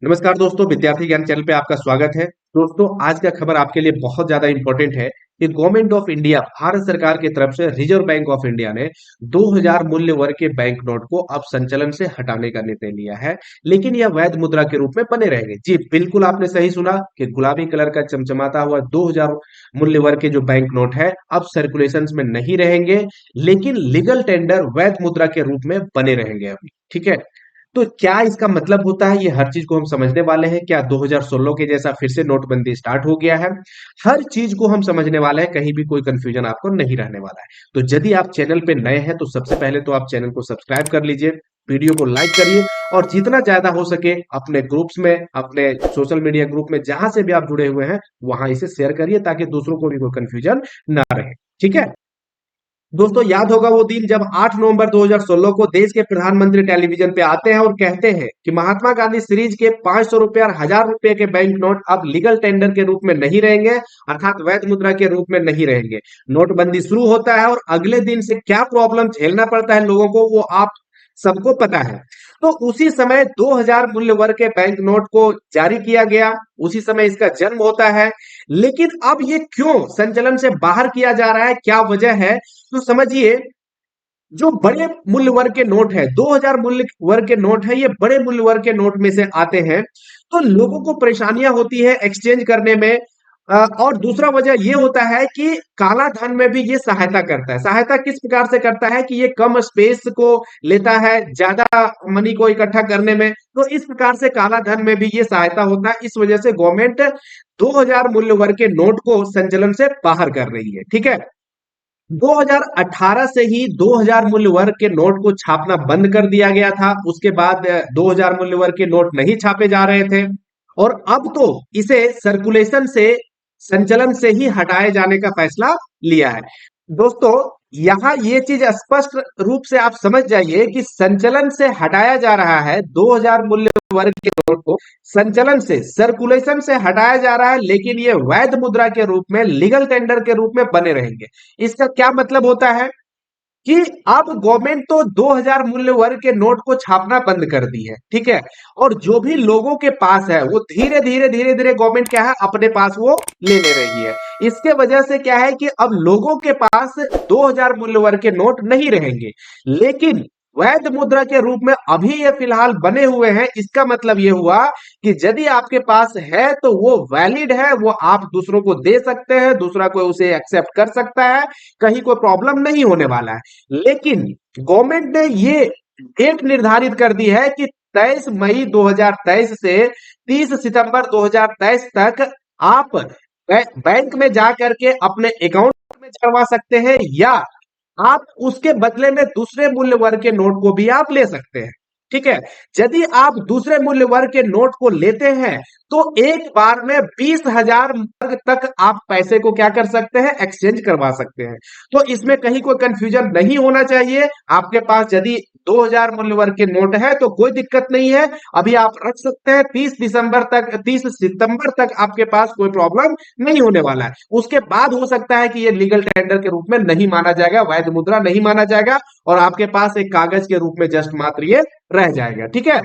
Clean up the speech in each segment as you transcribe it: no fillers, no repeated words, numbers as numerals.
नमस्कार दोस्तों, विद्यार्थी ज्ञान चैनल पे आपका स्वागत है। दोस्तों, आज का खबर आपके लिए बहुत ज्यादा इंपॉर्टेंट है कि गवर्नमेंट ऑफ इंडिया भारत सरकार की तरफ से रिजर्व बैंक ऑफ इंडिया ने 2000 मूल्य वर्ग के बैंक नोट को अब संचलन से हटाने का निर्णय लिया है, लेकिन यह वैध मुद्रा के रूप में बने रहेंगे। जी बिल्कुल, आपने सही सुना कि गुलाबी कलर का चमचमाता हुआ 2000 मूल्य वर्ग के जो बैंक नोट है अब सर्कुलेशन में नहीं रहेंगे, लेकिन लीगल टेंडर वैध मुद्रा के रूप में बने रहेंगे अभी। ठीक है, तो क्या इसका मतलब होता है, ये हर चीज को हम समझने वाले हैं। क्या 2016 के जैसा फिर से नोटबंदी स्टार्ट हो गया है? हर चीज को हम समझने वाले हैं, कहीं भी कोई कंफ्यूजन आपको नहीं रहने वाला है। तो यदि आप चैनल पे नए हैं तो सबसे पहले तो आप चैनल को सब्सक्राइब कर लीजिए, वीडियो को लाइक करिए और जितना ज्यादा हो सके अपने ग्रुप्स में, अपने सोशल मीडिया ग्रुप में जहां से भी आप जुड़े हुए हैं वहां इसे शेयर करिए ताकि दूसरों को भी कोई कंफ्यूजन ना रहे। ठीक है दोस्तों, याद होगा वो दिन जब 8 नवंबर 2016 को देश के प्रधानमंत्री टेलीविजन पे आते हैं और कहते हैं कि महात्मा गांधी सीरीज के 500 रुपए और 1000 रुपए के बैंक नोट अब लीगल टेंडर के रूप में नहीं रहेंगे, अर्थात वैध मुद्रा के रूप में नहीं रहेंगे। नोटबंदी शुरू होता है और अगले दिन से क्या प्रॉब्लम झेलना पड़ता है लोगों को वो आप सबको पता है। तो उसी समय 2000 मूल्य वर्ग के बैंक नोट को जारी किया गया, उसी समय इसका जन्म होता है। लेकिन अब ये क्यों संचलन से बाहर किया जा रहा है, क्या वजह है? तो समझिए, जो बड़े मूल्य वर्ग के नोट है, 2000 मूल्य वर्ग के नोट है, ये बड़े मूल्य वर्ग के नोट में से आते हैं। तो लोगों को परेशानियां होती है एक्सचेंज करने में। और दूसरा वजह ये होता है कि काला धन में भी ये सहायता करता है। सहायता किस प्रकार से करता है कि ये कम स्पेस को लेता है ज्यादा मनी को इकट्ठा करने में, तो इस प्रकार से काला धन में भी ये सहायता होता है। इस वजह से गवर्नमेंट 2000 मूल्य वर्ग के नोट को संचलन से बाहर कर रही है। ठीक है, 2018 से ही 2000 मूल्य वर्ग के नोट को छापना बंद कर दिया गया था। उसके बाद 2000 मूल्य वर्ग के नोट नहीं छापे जा रहे थे और अब तो इसे सर्कुलेशन से, संचलन से ही हटाए जाने का फैसला लिया है। दोस्तों, यहाँ ये चीज स्पष्ट रूप से आप समझ जाइए कि संचलन से हटाया जा रहा है 2000 मूल्य वर्ग के नोट को, संचलन से, सर्कुलेशन से हटाया जा रहा है, लेकिन ये वैध मुद्रा के रूप में, लीगल टेंडर के रूप में बने रहेंगे। इसका क्या मतलब होता है कि अब गवर्नमेंट तो 2000 मूल्य वर्ग के नोट को छापना बंद कर दी है। ठीक है, और जो भी लोगों के पास है वो धीरे धीरे धीरे धीरे गवर्नमेंट क्या है अपने पास वो ले ले रही है। इसके वजह से क्या है कि अब लोगों के पास 2000 मूल्य वर्ग के नोट नहीं रहेंगे, लेकिन वैध मुद्रा के रूप में अभी ये फिलहाल बने हुए हैं। इसका मतलब ये हुआ कि यदि आपके पास है तो वो वैलिड है, वो आप दूसरों को दे सकते हैं, दूसरा कोई उसे एक्सेप्ट कर सकता है, कहीं कोई प्रॉब्लम नहीं होने वाला है। लेकिन गवर्नमेंट ने ये डेट निर्धारित कर दी है कि 23 मई 2023 से 30 सितंबर 2023 तक आप बैंक में जा करके अपने अकाउंट में करवा सकते हैं, या आप उसके बदले में दूसरे मूल्य वर्ग के नोट को भी आप ले सकते हैं। ठीक है, यदि आप दूसरे मूल्य वर्ग के नोट को लेते हैं तो एक बार में 20,000 वर्ग तक आप पैसे को क्या कर सकते हैं, एक्सचेंज करवा सकते हैं। तो इसमें कहीं कोई कंफ्यूजन नहीं होना चाहिए। आपके पास यदि 2000 मूल्य वर्ग के नोट है तो कोई दिक्कत नहीं है, अभी आप रख सकते हैं। 30 सितंबर तक आपके पास कोई प्रॉब्लम नहीं होने वाला है। उसके बाद हो सकता है कि ये लीगल टेंडर के रूप में नहीं माना जाएगा, वैध मुद्रा नहीं माना जाएगा और आपके पास एक कागज के रूप में जस्ट मात्र ये रह जाएगा। ठीक है,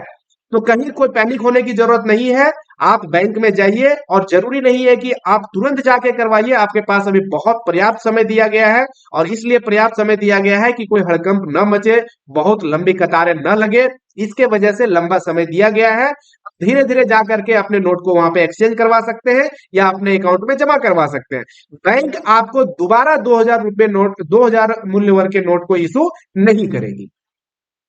तो कहीं कोई पैनिक होने की जरूरत नहीं है। आप बैंक में जाइए और जरूरी नहीं है कि आप तुरंत जाके करवाइए, आपके पास अभी बहुत पर्याप्त समय दिया गया है और इसलिए पर्याप्त समय दिया गया है कि कोई हड़कंप न मचे, बहुत लंबी कतारें न लगे, इसके वजह से लंबा समय दिया गया है। धीरे धीरे जा करके अपने नोट को वहां पे एक्सचेंज करवा सकते हैं या अपने अकाउंट में जमा करवा सकते हैं। बैंक आपको दोबारा 2000 रुपए नोट, 2000 मूल्य वर्ग के नोट को इशू नहीं करेगी।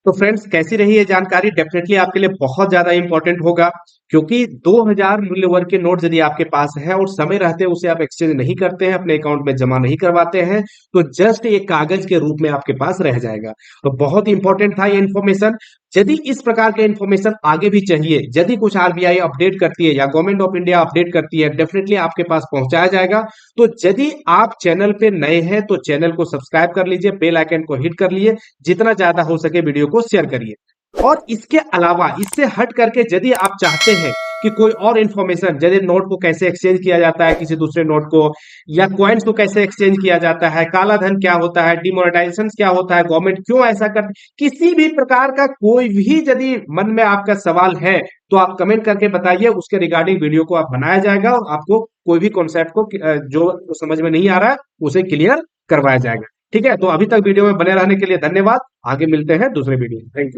तो फ्रेंड्स, कैसी रही ये जानकारी? डेफिनेटली आपके लिए बहुत ज्यादा इंपॉर्टेंट होगा, क्योंकि 2000 मूल्य वर्ग के नोट यदि आपके पास है और समय रहते उसे आप एक्सचेंज नहीं करते हैं, अपने अकाउंट में जमा नहीं करवाते हैं, तो जस्ट एक कागज के रूप में आपके पास रह जाएगा। तो बहुत इंपॉर्टेंट था ये इन्फॉर्मेशन। यदि इस प्रकार के इन्फॉर्मेशन आगे भी चाहिए, यदि कुछ आरबीआई अपडेट करती है या गवर्नमेंट ऑफ इंडिया अपडेट करती है, डेफिनेटली आपके पास पहुंचाया जाएगा। तो यदि आप चैनल पे नए हैं तो चैनल को सब्सक्राइब कर लीजिए, बेल आइकन को हिट कर लिए, जितना ज्यादा हो सके वीडियो को शेयर करिए। और इसके अलावा, इससे हट करके यदि आप चाहते हैं कि कोई और इन्फॉर्मेशन, जैसे नोट को कैसे एक्सचेंज किया जाता है किसी दूसरे नोट को, या कॉइन्स को कैसे एक्सचेंज किया जाता है, काला धन क्या होता है, डिमोनेटाइजेशन क्या होता है, गवर्नमेंट क्यों ऐसा कर, किसी भी प्रकार का कोई भी यदि मन में आपका सवाल है तो आप कमेंट करके बताइए, उसके रिगार्डिंग वीडियो को आप बनाया जाएगा और आपको कोई भी कॉन्सेप्ट को जो समझ में नहीं आ रहा है उसे क्लियर करवाया जाएगा। ठीक है, तो अभी तक वीडियो में बने रहने के लिए धन्यवाद। आगे मिलते हैं दूसरे वीडियो में। Thank you.